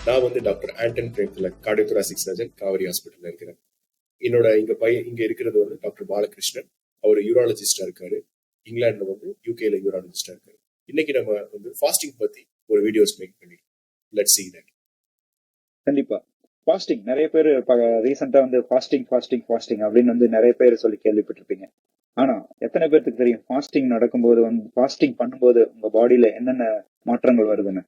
நான் வந்து doctor Anton Premthilak, cardiothoracic surgeon, Kaveri ஹாஸ்பிட்டல்ல இருக்கிறேன். என்னோட இங்க இருக்கிறது வந்து டாக்டர் பாலகிருஷ்ணன். அவர் யூராலஜிஸ்டா இருக்காரு. இங்கிலாந்துல வந்து யூகேல யூராலஜிஸ்டா இருக்காரு. இன்னைக்கு நம்ம வந்து ஃபாஸ்டிங் பத்தி ஒரு வீடியோஸ் மேக் பண்ணி லெட்ஸ் சீ தட். கண்டிப்பா. ஃபாஸ்டிங் நிறைய பேர் ரீசெண்டா வந்து ஃபாஸ்டிங் ஃபாஸ்டிங் ஃபாஸ்டிங் அப்படின்னு வந்து நிறைய பேர் சொல்லி கேள்விப்பட்டிருப்பீங்க. ஆனா எத்தனை பேருக்கு தெரியும் ஃபாஸ்டிங் நடக்கும்போது வந்து ஃபாஸ்டிங் பண்ணும்போது உங்க பாடியில என்னென்ன மாற்றங்கள் வருதுன்னு?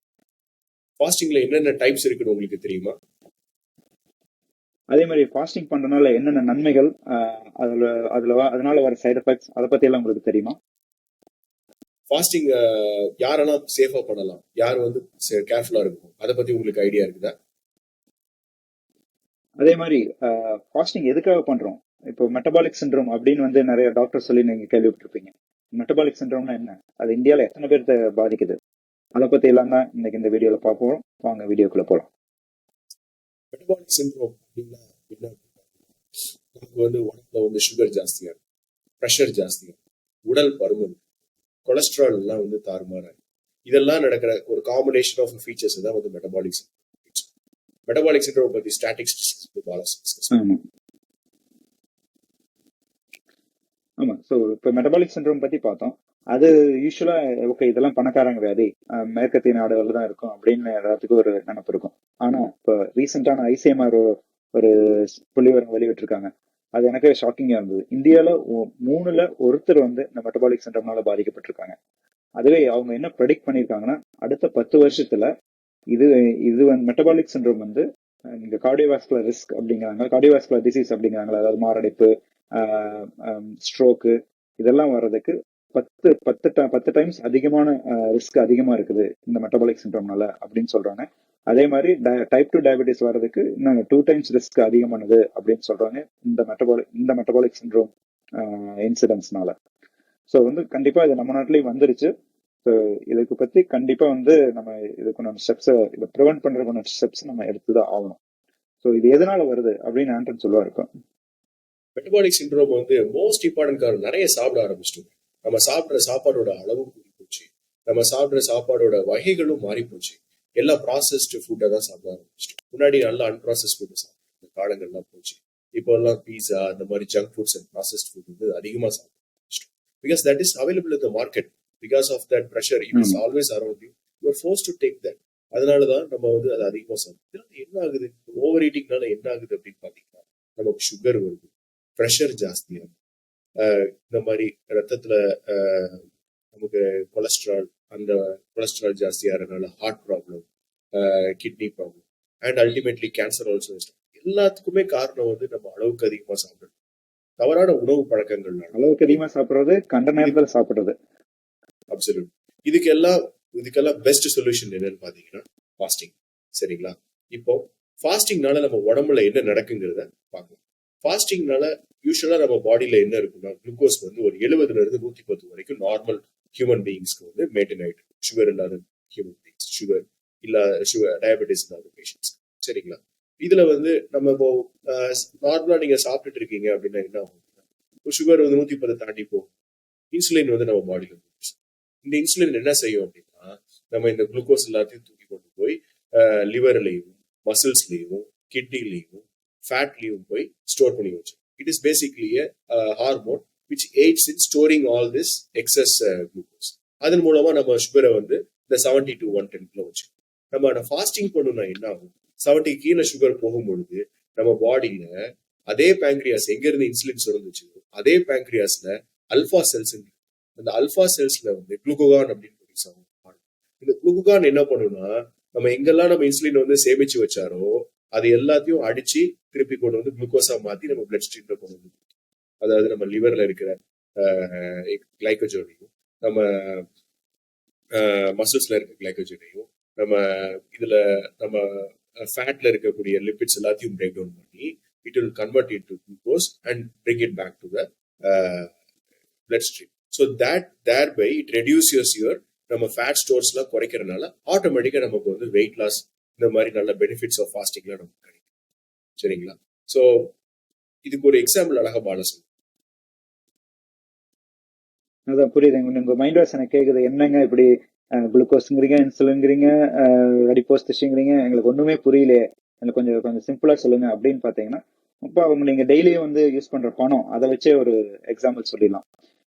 ஃபாஸ்டிங்ல என்னென்ன டைப்ஸ் இருக்குன்னு உங்களுக்கு தெரியுமா? அதே மாதிரி ஃபாஸ்டிங் பண்றதுனால என்னென்ன நன்மைகள், அதனால வர சைடு எஃபெக்ட்ஸ், அதை பத்தி எல்லாம் உங்களுக்கு தெரியுமா? ஃபாஸ்டிங் யாரெல்லாம் சேஃபா பண்ணலாம், யார் வந்து கேர்ஃபுல்லா இருக்கும், அதை பத்தி உங்களுக்கு ஐடியா இருக்குதா? அதே மாதிரி ஃபாஸ்டிங் எதுக்காக பண்றோம்? இப்போ மெட்டபாலிக் சிண்ட்ரோம் அப்படின்னு வந்து நிறைய டாக்டர் சொல்லி நீங்க கேள்விப்பட்டிருப்பீங்க. மெட்டபாலிக் சிண்ட்ரோம்னா என்ன, அது இந்தியாவில் எத்தனை பேர்த்த பாதிக்குது, அதை பத்தி எல்லாம் தான் இன்னைக்கு இந்த வீடியோல பார்ப்போம். வாங்க வீடியோக்குள்ள போலாம். மெட்டபாலிக் சிண்ட்ரோம் அப்படின்னா என்ன? நமக்கு வந்து உடம்புல வந்து சுகர் ஜாஸ்தியா இருக்கும், ப்ரெஷர் ஜாஸ்தியா இருக்கும், உடல் பருமன், கொலஸ்ட்ரால் எல்லாம் வந்து தாறுமாறா. இதெல்லாம் நடக்கிற ஒரு காம்பினேஷன் ஆஃப் ஃபீச்சர்ஸ் தான் வந்து மெட்டபாலிக் சிண்ட்ரோம். மெட்டபாலிக் சிண்ட்ரோம் பத்தி ஸ்டாட்டிஸ்டிக்ஸ். ஆமா. ஸோ இப்போ மெட்டபாலிக் சிண்ட்ரோம் பத்தி பார்த்தோம். அது யூஸ்வலா ஓகே, இதெல்லாம் பணக்காரங்க வியாதி, மேற்கத்திய நாடுகள் தான் இருக்கும் அப்படின்னு எல்லாத்துக்கும் ஒரு நினப்பு இருக்கும். ஆனா இப்போ ரீசெண்டான ஐசிஎம்ஆர் ஒரு புள்ளிவிவரம் வெளியிட்டிருக்காங்க. அது எனக்கு ஷாக்கிங்கா இருந்தது. இந்தியால 3ல் ஒருத்தர் வந்து இந்த மெட்டபாலிக் சிண்ட்ரோம்னால பாதிக்கப்பட்டிருக்காங்க. அதுவே அவங்க என்ன ப்ரெடிக்ட் பண்ணியிருக்காங்கன்னா, அடுத்த 10 வருஷத்துல இது இது வந்து மெட்டபாலிக் சிண்ட்ரோம் வந்து இந்த கார்டியோவாஸ்குலர் ரிஸ்க் அப்படிங்கிறாங்க, கார்டியோவாஸ்குலர் டிசீஸ் அப்படிங்கிறாங்களா, அதாவது மாரடைப்பு, ஸ்ட்ரோக்கு, இதெல்லாம் வர்றதுக்கு 10 டைம்ஸ் அதிகமான ரிஸ்க் அதிகமா இருக்குது இந்த மெட்டபாலிக் சிண்ட்ரோம்னால அப்படின்னு சொல்றாங்க. அதே மாதிரி டைப் 2 டயபெட்டிஸ் வர்றதுக்கு இன்னும் 2 டைம்ஸ் ரிஸ்க் அதிகமானது அப்படின்னு சொல்றாங்க இந்த மெட்டபாலிக் சிண்ட்ரோம் இன்சிடென்ட்ஸ்னால. ஸோ வந்து கண்டிப்பா இது நம்ம நாட்டிலையும் வந்துருச்சு. ஸோ இதுக்கு பத்தி கண்டிப்பா வந்து நம்ம இதுக்குண்டான ஸ்டெப்ஸை, இதை ப்ரிவென்ட் பண்றதுக்கான ஸ்டெப்ஸ் நம்ம எடுத்துதான் ஆகணும். ஸோ இது எதனால வருது அப்படின்னு ஆண்டன் சொல்லுவா இருக்கும். மெட்டபாலிக் சிண்ட்ரோம் வந்து மோஸ்ட் இம்பார்ட்டன்ட் காரணம், நிறைய சாப்பிட ஆரம்பிச்சிட்டோம். நம்ம சாப்பிட்ற சாப்பாடோட அளவும் கூடி போச்சு, நம்ம சாப்பிட்ற சாப்பாடோட வகைகளும் மாறி போச்சு. எல்லாம் ப்ராசஸ்டு ஃபுட்டை தான் சாப்பிட ஆரம்பிச்சிட்டோம். முன்னாடி நல்லா அன்ப்ராசஸ் ஃபுட்டு சாப்பிட்ற காலங்கள்லாம் போச்சு. இப்போ எல்லாம் பீஸா, இந்த மாதிரி junk foods and processed food வந்து அதிகமாக சாப்பிட ஆரம்பிச்சிட்டோம். Because that is available in the market. Because of that pressure, it is always around you, you are forced to take that. அதனாலதான் நம்ம வந்து அதை அதிகமாக சாப்பிடுறோம். என்ன ஆகுது, ஓவர் ஈட்டிங்னால என்ன ஆகுது அப்படின்னு பாத்தீங்கன்னா, நமக்கு சுகர் வருது, ப்ரெஷர் ஜாஸ்தியாகும், இந்த மாதிரி ரத்தத்துல நமக்கு கொலஸ்ட்ரால், அந்த கொலஸ்ட்ரால் ஜாஸ்தியாகிறதுனால heart problem, kidney problem, and ultimately cancer also. எல்லாத்துக்குமே காரணம் வந்து நம்ம அளவுக்கு அதிகமா சாப்பிடுறது, தவறான உணவு பழக்கங்கள். அளவுக்கு அதிகமா சாப்பிடுறது, கண்ட நேரத்தில் சாப்பிடுறது. அப்சல்யூட். இதுக்கெல்லாம் பெஸ்ட் சொல்யூஷன் என்னன்னு பாத்தீங்கன்னா ஃபாஸ்டிங். சரிங்களா? இப்போ ஃபாஸ்டிங்னால நம்ம உடம்புல என்ன நடக்குங்கிறத பார்க்கலாம். ஃபாஸ்டிங்னால யூஸ்வலா நம்ம பாடியில என்ன இருக்குன்னா, குளுக்கோஸ் வந்து ஒரு 70ல இருந்து 110 வரைக்கும் நார்மல் ஹியூமன் பீயிங்ஸ்க்கு வந்து மெயின்டைன் ஆயிட்டு, சுகர் இல்லாத ஹியூமன் பீயிங்ஸ், சுகர் டயபெட்டிஸ் இல்லாத பேஷண்ட்ஸ். சரிங்களா? இதுல வந்து நம்ம இப்போ நார்மலா நீங்க சாப்பிட்டுட்டு இருக்கீங்க அப்படின்னா என்ன ஆகும், சுகர் வந்து 110 தாண்டி போகும். இன்சுலின் வந்து நம்ம பாடியில, இந்த இன்சுலின் என்ன செய்யும் அப்படின்னா, நம்ம இந்த குளுக்கோஸ் எல்லாத்தையும் தூக்கி கொண்டு போய் லிவர்லையும், மசில்ஸ்லையும், கிட்னிலையும், ஃபேட்லையும் போய் ஸ்டோர் பண்ணி வச்சு. It is basically a hormone which aids in storing all this excess glucose. அதன் மூலமா நம்ம சுகரை வந்து இந்த 70 to 110 வச்சு நம்ம ஃபாஸ்டிங் பண்ணணும்னா என்ன ஆகும், 70 கீழே சுகர் போகும்பொழுது நம்ம பாடியில அதே பேங்க்ரியாஸ் எங்க இருந்து இன்சுலின் சுரந்துச்சு, அதே பேங்க்ரியாஸ்ல அல்பா செல்ஸ், அந்த அல்பா செல்ஸ்ல வந்து குளுக்கோகான் அப்படின்னு ப்ரொடியூஸ் ஆகும். இந்த குளுக்கோகான் என்ன பண்ணுன்னா, நம்ம எங்கெல்லாம் நம்ம இன்சுலின் வந்து சேமிச்சு வச்சாரோ அது எல்லாத்தையும் அடிச்சு திருப்பி கொண்டு வந்து குளுக்கோஸா மாத்தி நம்ம பிளட் ஸ்ட்ரீம்ல கொண்டு வந்து, அதாவது நம்ம லிவர்ல இருக்கிற கிளைக்கோஜனையும், நம்ம மசில்ஸ்ல இருக்க கிளைக்கோஜனையும், நம்ம இதுல நம்ம ஃபேட்ல இருக்கக்கூடிய லிபிட்ஸ் எல்லாத்தையும் பிரேக் டவுன் பண்ணி it will convert into glucose and bring it back to the blood stream. So that thereby it reduces your, நம்ம ஃபேட் ஸ்டோர்ஸ்லாம் குறைக்கிறதுனால ஆட்டோமேட்டிக்கா நமக்கு வந்து வெயிட் லாஸ், இந்த மாதிரி நல்ல பெனிஃபிட்ஸ் ஆஃப் ஃபாஸ்டிங்லாம் நமக்கு கிடைக்கும். சரிங்களா? ஸோ இதுக்கு ஒரு எக்ஸாம்பிள் அழகா பால சொல்லுங்க. அதான் புரியுது. உங்க மைண்ட் வாய்ஸ் எனக்கு கேக்குது, என்னங்க இப்படி குளுக்கோஸுங்கிறீங்க, இன்சுலின்ங்கிறீங்க, அடிப்போஸ் டிஷ்யூங்கிறீங்க, எங்களுக்கு ஒண்ணுமே புரியலையே, எனக்கு கொஞ்சம் கொஞ்சம் சிம்பிளா சொல்லுங்க அப்படின்னு பாத்தீங்கன்னா, இப்போ அவங்க நீங்க டெய்லியும் வந்து யூஸ் பண்ற பணம் அதை வச்சே ஒரு எக்ஸாம்பிள் சொல்லிடலாம்.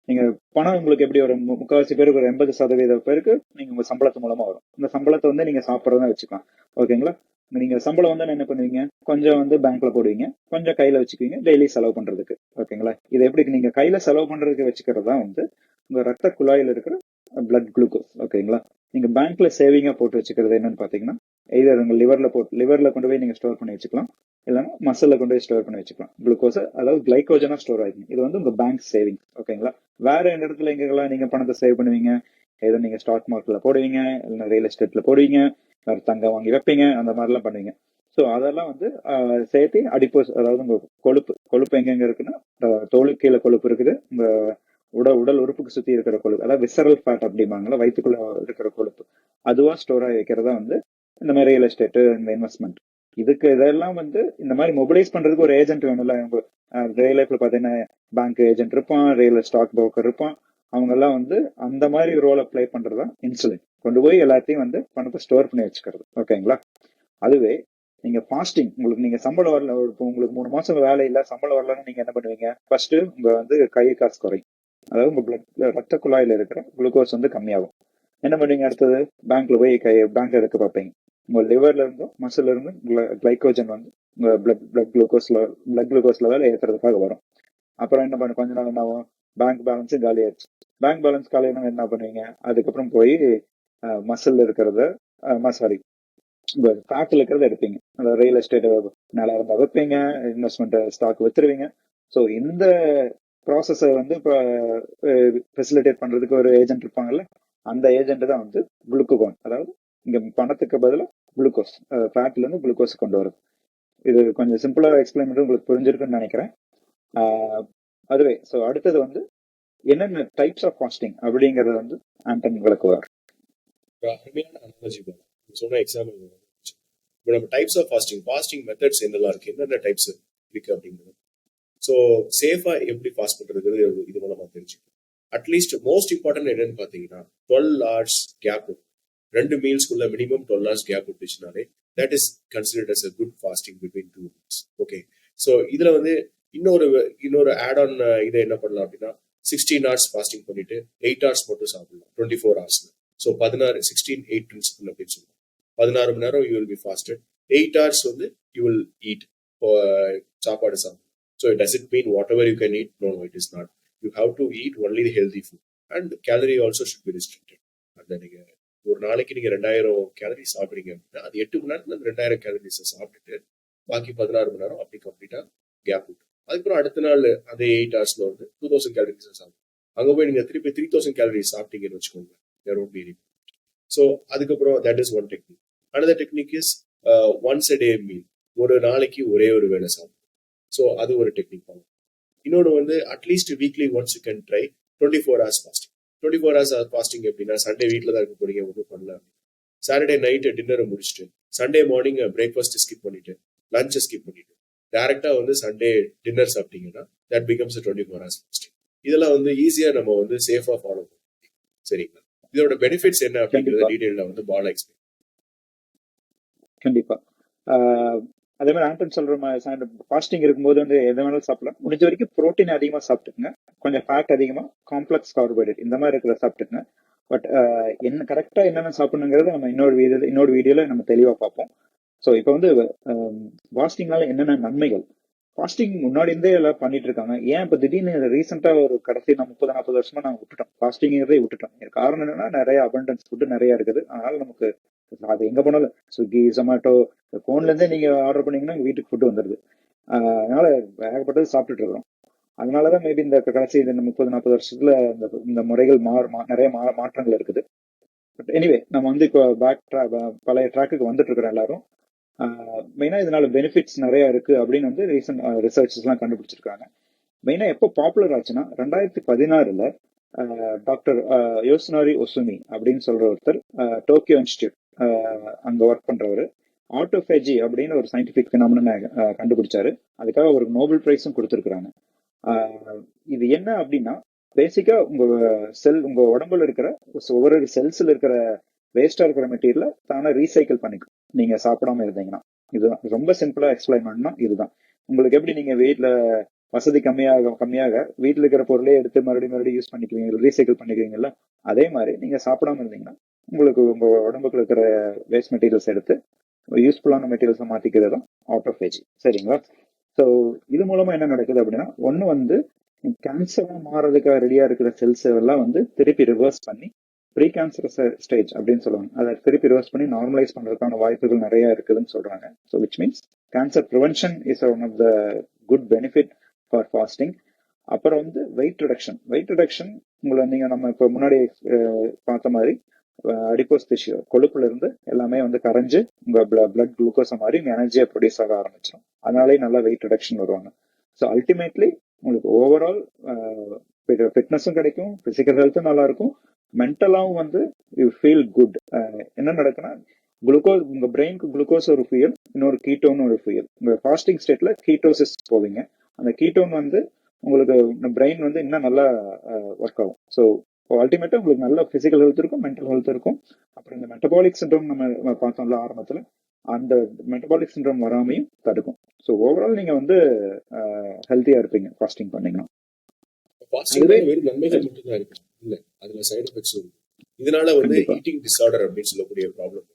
நீங்க பணம் உங்களுக்கு எப்படி ஒரு முக்காவாசி பேருக்கு ஒரு 80% பேருக்கு நீங்க உங்க சம்பளத்து மூலமா வரும். இந்த சம்பளத்தை வந்து நீங்க சாப்பிட்றதா வச்சுக்கலாம். ஓகேங்களா? நீங்க சம்பளம் வந்து என்ன பண்ணுவீங்க, கொஞ்சம் வந்து பேங்க்ல போடுவீங்க, கொஞ்சம் கையில வச்சுக்குவீங்க டெய்லி செலவு பண்றதுக்கு. ஓகேங்களா? இது எப்படி நீங்க கையில செலவு பண்றதுக்கு வச்சுக்கிறது தான் வந்து உங்க ரத்த குழாயில இருக்கிற பிளட் குளுக்கோஸ். ஓகேங்களா? நீங்க பேங்க்ல சேவிங்கா போட்டு வச்சுக்கிறது என்னன்னு பாத்தீங்கன்னா, எய்தர் உங்க லிவர்ல கொண்டு போய் நீங்க ஸ்டோர் பண்ணி வச்சுக்கலாம், இல்லைன்னா மசில்ல கொண்டு போய் ஸ்டோர் பண்ணி வச்சுக்கலாம். குளுக்கோஸ் அதாவது கிளைகோஜனா ஸ்டோர் ஆகும். இது வந்து உங்க பேங்க் சேவிங். ஓகேங்களா? வேற எந்த இடத்துல எங்கெல்லாம் நீங்க பணத்தை சேவ் பண்ணுவீங்க, ஏதோ நீங்க ஸ்டாக் மார்க்கெட்ல போடுவீங்க, இல்லைன்னா ரியல் எஸ்டேட்ல போடுவீங்க, வேற தங்கம் வாங்கி வைப்பீங்க, அந்த மாதிரிலாம் பண்ணுவீங்க. ஸோ அதெல்லாம் வந்து சேர்த்து அடிப்போஸ், அதாவது உங்க கொழுப்பு கொழுப்பு எங்கெங்க இருக்குன்னா, தோலுக்கு கீழே கொழுப்பு இருக்குது, உங்க உடல் உறுப்புக்கு சுத்தி இருக்கிற கொழுப்பு, அதாவது விசரல் ஃபேட் அப்படிம்பாங்கல்ல, வயிற்றுக்குள்ள இருக்கிற கொழுப்பு, அதுவா ஸ்டோர் ஆகி வைக்கிறதா வந்து இந்த மாதிரி ரியல் எஸ்டேட், இந்த இன்வெஸ்ட்மெண்ட். இதுக்கு இதெல்லாம் வந்து இந்த மாதிரி மொபிலைஸ் பண்றதுக்கு ஒரு ஏஜென்ட் வேணும்ல. ரியல் லைஃப்ல பாத்தீங்கன்னா பேங்க் ஏஜென்ட் இருப்பான், ரியல் ஸ்டாக் புரோக்கர் இருப்பான். அவங்க எல்லாம் வந்து அந்த மாதிரி ரோலை ப்ளே பண்றதா இன்சுலின். கொண்டு போய் எல்லாத்தையும் வந்து பணத்தை ஸ்டோர் பண்ணி வச்சுக்கிறது. ஓகேங்களா? அதுவே நீங்க ஃபாஸ்டிங், உங்களுக்கு நீங்க சம்பளம் வரல, இப்போ உங்களுக்கு 3 மாசம் வேலை இல்ல, சம்பளம் வரலன்னு நீங்க என்ன பண்ணுவீங்க, ஃபர்ஸ்ட் உங்க வந்து கை காசு குறையும். அதாவது உங்க ரத்த குழாயில இருக்கிற குளுக்கோஸ் வந்து கம்மியாகும். என்ன பண்ணுவீங்க அடுத்தது, பேங்க்ல போய் பேங்க் எடுக்க பார்ப்பீங்க. உங்க லிவர்ல இருந்தும் மசில்ல இருந்தும் கிளைகோஜன் வந்து உங்க பிளட் குளுக்கோஸ் லெவல் ஏற்றுறதுக்காக வரும். அப்புறம் என்ன பண்ண, கொஞ்ச நாள் என்ன ஆகும், பேங்க் பேலன்ஸ் காலி ஆயிடுச்சு. பேங்க் பேலன்ஸ் காலியான என்ன பண்ணுவீங்க, அதுக்கப்புறம் போய் மசில்ல இருக்கிறத, சாரி, உங்க ஃபேக்ட்ல இருக்கிறத எடுப்பீங்க. அந்த ரியல் எஸ்டேட் நல்லா இருந்தா வைப்பீங்க, இன்வெஸ்ட்மெண்ட் ஸ்டாக் வித்துருவீங்க. ஸோ இந்த ப்ராசஸை வந்து இப்போ ஃபெசிலிட்டேட் பண்றதுக்கு ஒரு ஏஜென்ட் இருப்பாங்கல்ல, அந்த ஏஜென்ட் தான் வந்து குளுக்கோகோன். அதாவது இங்க பணத்துக்கு பதிலாக குளுக்கோஸ், ஃபேட்ல இருந்து குளுக்கோஸ் கொண்டு வருது. இது கொஞ்சம் சிம்பிளா எக்ஸ்பிளைன் பண்ணி உங்களுக்கு புரிஞ்சிருக்குன்னு நினைக்கிறேன். அதுவே ஸோ அடுத்தது வந்து என்னென்ன டைப்ஸ் ஆஃப் ஃபாஸ்டிங் அப்படிங்கறது வந்து ஆண்டன் விளக்குவார். அருமையான அனாலஜி சொன்ன எக்ஸாம்பிள். இப்போ நம்ம டைப்ஸ் ஆஃப் ஃபாஸ்டிங் மெத்தட்ஸ் என்னெல்லாம் இருக்கு, என்னென்ன டைப்ஸ் இருக்கு அப்படிங்கிறது. ஸோ சேஃபா எப்படி ஃபாஸ்ட் பண்றது இது மூலமா தெரிஞ்சுக்கணும். அட்லீஸ்ட் மோஸ்ட் இம்பார்ட்டன்ட் என்னன்னு பாத்தீங்கன்னா 12 hours கேப். 2 மீல்ஸ்க்குள்ள மினிமம் 12 hours கேப் விட்டுச்சுனாலே that is considered as a good fasting between 2 meals. Okay. So இதுல வந்து இன்னொரு ஆட் ஆன் இதை என்ன பண்ணலாம் அப்படின்னா, 16 hours ஃபாஸ்டிங் பண்ணிட்டு 8 hours மட்டும் சாப்பிடலாம் 24 hours. ஸோ 16-8 பிரின்சிபல் அப்படின்னு சொல்லுவோம். 16 மணி நேரம் you will be fasted, 8 hours வந்து யூ வில் ஈட் சாப்பாடு சாப்பிடும். So does it mean whatever you can eat? No, it is not. You have to eat only the healthy food and calorie also should be restricted. அந்த நீங்க ஒரு நாளைக்கு நீங்க 2000 gallery சாப்பிடுறீங்க அப்படின்னா அது 8 மணி நேரத்துல 2000 கேலரிஸை சாப்பிட்டுட்டு பாக்கி 16 மணி நேரம் அப்படி கம்ப்ளீட்டா கேப் விட்டு, அதுக்கப்புறம் அடுத்த நாள் அதே 8 hours வந்து 2000 கேலரிஸை சாப்பிடும். அங்க போய் நீங்க திருப்பி 3000 கேலரிஸ் சாப்பிட்டீங்கன்னு வச்சுக்கோங்க, there won't be any. So அதுக்கப்புறம் that is one technique. Another technique is once a day meal, ஒரு நாளைக்கு ஒரே ஒரு வேளை சாப்பிடும். ஸோ அது ஒரு டெக்னிக் பண்ணும். இன்னொன்று வந்து at least weekly once you can try 24 hours fasting. 24 hours fasting எப்படின்னா, சண்டே வீட்டில் தான் இருக்க போறீங்க, ஒன்றும் பண்ணல, சாட்டர்டே நைட்டு டின்னரை முடிச்சுட்டு சண்டே மார்னிங் பிரேக்ஃபாஸ்ட் ஸ்கிப் பண்ணிட்டு லஞ்சை ஸ்கிப் பண்ணிட்டு டைரக்டா வந்து சண்டே டின்னர் சாப்பிட்டீங்கன்னா தட் பிகம்ஸ் 24 hours ஃபாஸ்டிங். இதெல்லாம் வந்து ஈஸியா நம்ம வந்து சேஃபா ஃபாலோ பண்ணுவோம். சரிங்களா? இதோட பெனிஃபிட்ஸ் என்ன அப்படிங்கறத டீடைல்ல வந்து பாலா எக்ஸ்பிளைன். கண்டிப்பா. அதே மாதிரி ஆண்டன் சொல்ற மாதிரி ஃபாஸ்டிங் இருக்கும்போது வந்து எதை வேணாலும் சாப்பிடலாம். முடிஞ்ச வரைக்கும் புரோட்டீன் அதிகமா சாப்பிட்டுங்க, கொஞ்சம் ஃபேட் அதிகமா, காம்ப்ளெக்ஸ் கார்போஹைட்ரேட் இந்த மாதிரி இருக்கிற சாப்பிட்டுங்க. பட் என்ன கரெக்டா என்னென்ன சாப்பிடணுங்கிறத நம்ம இன்னொரு வீடியோல நம்ம தெளிவா பார்ப்போம். ஸோ இப்போ வந்து ஃபாஸ்டிங்னால என்னென்ன நன்மைகள், ஃபாஸ்டிங் முன்னாடி இருந்தே எல்லாம் பண்ணிட்டு இருக்காங்க, ஏன் இப்போ திடீர்னு ரீசெண்டா ஒரு கடைசி 30-40 வருஷமா நாங்கள் விட்டுட்டோம், ஃபாஸ்டிங்கிறதே விட்டுட்டோம். காரணம் என்னன்னா நிறைய அபண்டன்ஸ் ஃபுட்டு நிறைய இருக்குது. அதனால நமக்கு அது எங்க போனாலும் ஸ்விக்கி, ஜொமேட்டோ, போன்ல இருந்தே நீங்க ஆர்டர் பண்ணீங்கன்னா வீட்டுக்கு ஃபுட்டு வந்துருது. அதனால ஏகப்பட்டது சாப்பிட்டுட்டு இருக்கிறோம். அதனாலதான் மேபி இந்த கடைசி 30-40 வருஷத்துல இந்த முறைகள் நிறைய மாற்றங்கள் இருக்குது. பட் எனிவே நம்ம வந்து இப்போ பழைய ட்ராக்குக்கு வந்துட்டு இருக்கிறோம் எல்லாரும். மெயினா இதனால பெனிஃபிட்ஸ் நிறைய இருக்கு அப்படின்னு வந்து ரீசன்ட் ரிசர்ச்சஸ் எல்லாம் கண்டுபிடிச்சிருக்காங்க. மெயினா எப்போ பாப்புலர் ஆச்சுன்னா 2016 டாக்டர் யோசுனாரி ஒசுமி அப்படின்னு சொல்ற ஒருத்தர், டோக்கியோ இன்ஸ்டியூட் அங்க ஒர்க் பண்றவர், ஆட்டோபேஜி அப்படின்னு ஒரு சயின்டிபிக் பினாமினா கண்டுபிடிச்சாரு. அதுக்காக ஒரு நோபல் பிரைஸும் கொடுத்துருக்காங்க. இது என்ன அப்படின்னா, பேசிக்கா உங்க உங்க உடம்புல இருக்கிற ஒவ்வொரு செல்ஸ்ல இருக்கிற வேஸ்டா இருக்கிற மெட்டீரியல தானே ரீசைக்கிள் பண்ணிக்கும் நீங்க சாப்பிடாம இருந்தீங்கன்னா. இதுதான் ரொம்ப சிம்பிளா எக்ஸ்பிளைன் பண்ணா இதுதான். உங்களுக்கு எப்படி நீங்க வீட்ல வசதி கம்மியாக கம்மியாக வீட்டுல இருக்கிற பொருளே எடுத்து மறுபடியும் யூஸ் பண்ணிக்குவீங்க, ரீசைக்கிள் பண்ணிக்குவீங்கல்ல, அதே மாதிரி நீங்க சாப்பிடாம இருந்தீங்கன்னா உங்களுக்கு உங்க உடம்புக்குள்ள இருக்கிற வேஸ்ட் மெட்டீரியல்ஸ் எடுத்து யூஸ்ஃபுல்லான மெட்டீரியல்ஸை மாத்திக்கிறது தான் ஆட்டோஃபேஜி. சரிங்களா? ஸோ இது மூலமா என்ன நடக்குது அப்படின்னா, ஒண்ணு வந்து கேன்சரா மாறதுக்காக ரெடியா இருக்கிற செல்ஸ் எல்லாம் வந்து திருப்பி ரிவர்ஸ் பண்ணி ப்ரீ கேன்சர் ஸ்டேஜ் அப்படின்னு சொல்லுவாங்க, அதை திருப்பி ரிவர்ஸ் பண்ணி நார்மலைஸ் பண்றதுக்கான வாய்ப்புகள் நிறைய இருக்குதுன்னு சொல்றாங்க. So which means cancer prevention is one of the good benefit for fasting. அப்புறம் வந்து வெயிட் ரிடக்ஷன் உங்களை நீங்க நம்ம இப்போ முன்னாடி பார்த்த மாதிரி அடிப்போஸ் டிஷ்யூ கொழுப்புல இருந்து எல்லாமே வந்து கரைஞ்சு உங்க பிளட் குளுக்கோஸ் மாதிரி எனர்ஜியை ப்ரொடியூஸ் ஆக ஆரம்பிச்சிடும். அதனாலே நல்லா வெயிட் ரிடக்ஷன் வருவாங்க. ஸோ அல்டிமேட்லி உங்களுக்கு ஓவரால் ஃபிட்னஸும் கிடைக்கும், பிசிக்கல் ஹெல்த்தும் நல்லா இருக்கும், மென்டலாவும் வந்து யூ ஃபீல் குட். என்ன நடக்குன்னா குளுக்கோஸ் உங்க பிரெயினுக்கு குளுக்கோஸ் ஒரு ஃபியூல், இன்னொரு கீட்டோன் ஒரு ஃபியூல். உங்க ஃபாஸ்டிங் ஸ்டேட்ல கீட்டோசிஸ் போவீங்க. அந்த கீட்டோன் வந்து உங்களுக்கு பிரெயின் வந்து இன்னும் நல்லா ஒர்க் ஆகும். ஸோ அல்டிமேட்டா உங்களுக்கு நல்ல பிசிக்கல் ஹெல்த் இருக்கும், மென்டல் ஹெல்த் இருக்கும். அப்புறம் இந்த மெட்டபாலிக் சிண்ட்ரோம் நம்ம பார்த்தோம்ல ஆரம்பத்துல, அந்த மெட்டபாலிக் சிண்ட்ரோம் வராமையும் தடுக்கும். ஸோ ஓவரால் நீங்க வந்து ஹெல்த்தியா இருப்பீங்க ஃபாஸ்டிங் பண்ணீங்கன்னா. ஃபாஸ்டிங் வெறும் நன்மைகள் மட்டும்தான் இருக்கு இல்ல, அதுல சைடு எஃபெக்ட்ஸ் இருக்கு. இதனால வந்து ஈட்டிங் டிஸார்டர் அப்படின்னு சொல்லக்கூடிய ப்ராப்ளம்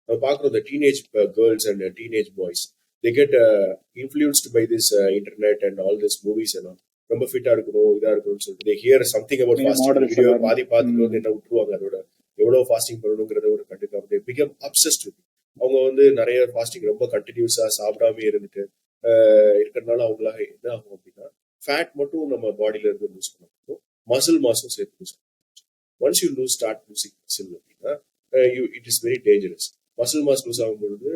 நம்ம பார்க்குறோம். இந்த teenage girls and teenage boys they get influenced by this internet and all this movies and all. ரொம்ப ஃபிட்டா இருக்கணும், இதா இருக்கணும்னு சொல்லிட்டு they hear something about fasting video பாதி பார்த்துட்டு வந்து என்ன விட்டுருவாங்க, அதோட எவ்வளவு ஃபாஸ்டிங் பண்ணணுங்கிறத ஒரு கண்டுக்காம they become obsessed with it. அவங்க வந்து நிறைய ஃபாஸ்டிங் ரொம்ப கண்டினியூஸா சாப்பிடாம இருந்துட்டு இருக்கிறதுனால அவங்களாக என்ன ஆகும் அப்படின்னா, ஃபேட் மட்டும் நம்ம பாடியில இருந்து லூஸ் பண்ணணும், மசில் மாஸும் சேர்த்து லூஸ் பண்ணணும். Once you start losing muscle அப்படின்னா it is very dangerous. Muscle mass lose ஆகும் பொழுது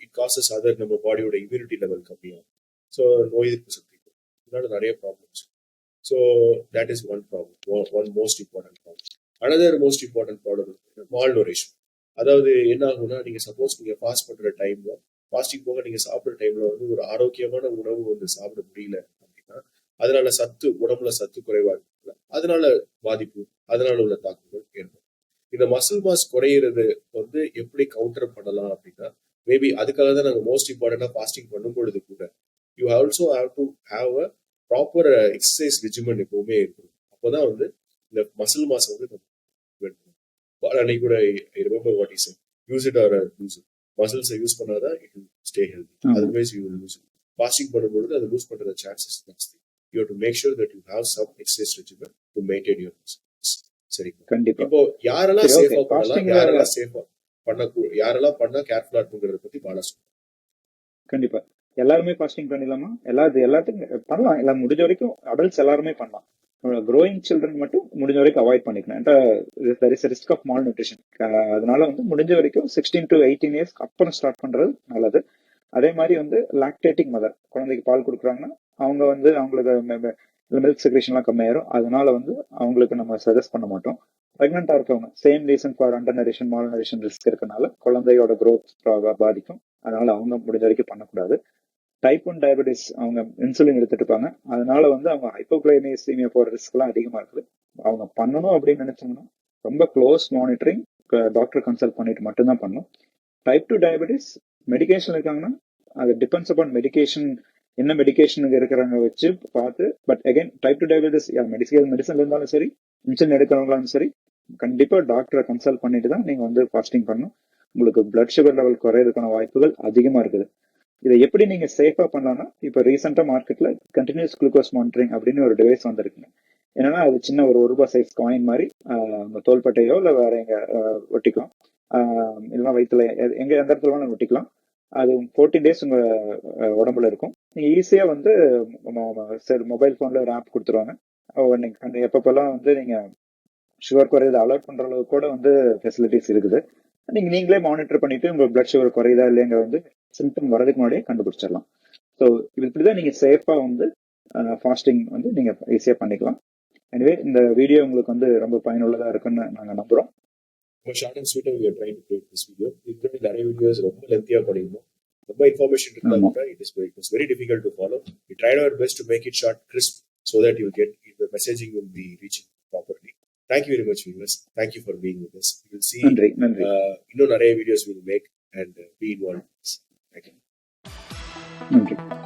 இட் காசஸ் அதர் நம்ம பாடியோட இம்யூனிட்டி லெவல் கம்மியாகும். ஸோ நோய் எதிர்ப்பு சக்தி, இதனால நிறைய problems. So that is one problem, one most important problem. Another most important problem malnutrition. அதாவது என்ன ஆகும்னா, நீங்க சப்போஸ் நீங்க ஃபாஸ்ட் பண்ற டைம்ல, ஃபாஸ்டிங் போக நீங்க சாப்பிட்ற டைம்ல வந்து ஒரு ஆரோக்கியமான உணவு வந்து சாப்பிட முடியல அப்படின்னா அதனால உடம்புல சத்து குறைவா இருக்குல்ல, அதனால பாதிப்பு, அதனால உள்ள தாக்கங்கள் ஏற்படும். இந்த மசில் மாஸ் குறையிறது வந்து எப்படி கவுண்டர் பண்ணலாம் அப்படின்னா, மேபி அதுக்காக தான் நாங்கள் மோஸ்ட் இம்பார்ட்டண்டா ஃபாஸ்டிங் பண்ணும் பொழுது கூட you also have to have a proper exercise regiment எப்பவுமே இருக்கணும். அப்போதான் வந்து இந்த மசில் மாஸ் வந்து அன்னைக்கு கூட remember what is use it or lose it. மசில்ஸை யூஸ் பண்ணாதான் it will stay healthy, otherwise you will lose it. Fasting பண்ணும்பொழுது அதை லூஸ் பண்ற சான்சஸ் ஜாஸ்தி. You have to make sure that you have some exercise regiment to maintain your muscles. சரி, கண்டிப்பா. இப்போ யாரெல்லாம் சேஃபா பண்ணலாம், யாரெல்லாம் சேஃபா யாரெல்லாம் பண்ணா கேர்ஃபுல்லா இருக்குங்கிறத பத்தி பாலா சொல்லுங்க. கண்டிப்பா எல்லாருமே ஃபாஸ்டிங் பண்ணிடலாமா? எல்லாத்துக்கும் பண்ணலாம். எல்லாம் முடிஞ்ச வரைக்கும் அடல்ட்ஸ் எல்லாருமே பண்ணலாம். க்ரோயிங் சில்ட்ரன் மட்டும் முடிஞ்ச வரைக்கும் அவாய்ட் பண்ணிக்கணும். there is a risk of malnutrition. அதனால வந்து முடிஞ்ச வரைக்கும் 16 to 18 இயர்ஸ் அப்புறம் ஸ்டார்ட் பண்றது நல்லது. அதே மாதிரி வந்து லாக்டேட்டிங் மதர், குழந்தைக்கு பால் கொடுக்குறாங்கன்னா அவங்க வந்து அவங்களுக்கு மில்க் செக்ரேஷன்லாம் கம்மியாயிரும். அதனால வந்து அவங்களுக்கு நம்ம சஜஸ்ட் பண்ண மாட்டோம். பிரெக்னெண்டா இருக்கவங்க same reason for undernutrition malnutrition risk இருக்கனால குழந்தையோட க்ரோத் பாதிக்கும். அதனால அவங்க முடிஞ்ச வரைக்கும் பண்ணக்கூடாது. டைப் 1 டயபெட்டிஸ், அவங்க இன்சுலின் எடுத்துட்டு இருப்பாங்க, அதனால வந்து அவங்க ஹைப்போகிளைமீசிமியா போற ரிஸ்க் எல்லாம் அதிகமா இருக்குது. அவங்க பண்ணணும் அப்படின்னு நினைச்சாங்கன்னா ரொம்ப க்ளோஸ் மானிட்டரிங், டாக்டர் கன்சல்ட் பண்ணிட்டு மட்டும்தான் பண்ணணும். டைப் 2 டயபெட்டிஸ் மெடிகேஷன் இருக்காங்கன்னா அது டிபெண்ட்ஸ் அப்பான் மெடிகேஷன், என்ன மெடிகேஷன் இருக்கிறவங்க வச்சு பார்த்து. But again type 2 diabetes medicine இருந்தாலும் சரி, இன்சுலின் எடுக்கிறவங்களாலும் சரி, கண்டிப்பா டாக்டரை கன்சல்ட் பண்ணிட்டு தான் நீங்க வந்து ஃபாஸ்டிங் பண்ணணும். உங்களுக்கு பிளட் சுகர் லெவல் குறையறதுக்கான வாய்ப்புகள் அதிகமா இருக்குது. இதை எப்படி நீங்க சேஃபா பண்ணலாம்னா, இப்ப ரீசெண்டா மார்க்கெட்ல கண்டினியூஸ் குளுக்கோஸ் மானிட்டரிங் அப்படின்னு ஒரு டிவைஸ் வந்திருக்குங்க. என்னன்னா அது சின்ன ஒரு ₹1 சைஸ் காயின் மாதிரி உங்க தோள்பட்டையோ இல்ல வேற எங்க ஒட்டிக்கலாம், இல்லைன்னா வயிற்றுல எந்த இடத்துல வேணாலும் ஒட்டிக்கலாம். அது 14 டேஸ் உங்க உடம்புல இருக்கும். நீங்க ஈஸியா வந்து மொபைல் போன்ல ஒரு ஆப் கொடுத்துருவாங்க. நீங்க எப்பப்பெல்லாம் வந்து நீங்க சுகர் குறையுது அலர்ட் பண்ற அளவுக்கு கூட வந்து ஃபெசிலிட்டிஸ் இருக்குது. நீங்களே மானிட்டர் பண்ணிட்டு உங்க பிளட் சுகர் குறையுதா இல்லையா வந்து சிம்டம் வரதுக்கு முன்னாடியே கண்டுபிடிச்சிடலாம். ஸோ இப்படிதான் நீங்க சேஃபா வந்து ஃபாஸ்டிங் வந்து நீங்க ஈஸியா பண்ணிக்கலாம். எனவே இந்த வீடியோ உங்களுக்கு வந்து ரொம்ப பயனுள்ளதா இருக்குன்னு நாங்க நம்புறோம். ஷார்ட் அண்ட் ஸ்வீட்டா we are trying to create this video. இதுக்கு நிறைய வீடியோஸ் ரொம்ப லென்த்தியா பண்ணிருந்தோம். ரொம்ப இன்ஃபர்மேஷன் இருந்தா கூட it was very difficult to follow. We tried our best to make it short, crisp so that you'll get the messaging will be reaching properly. Thank you very much, viewers. Thank you for being with us. You will see நன்றி நன்றி இன்னும் நிறைய videos we will make and be involved in this. Thank you. நன்றி.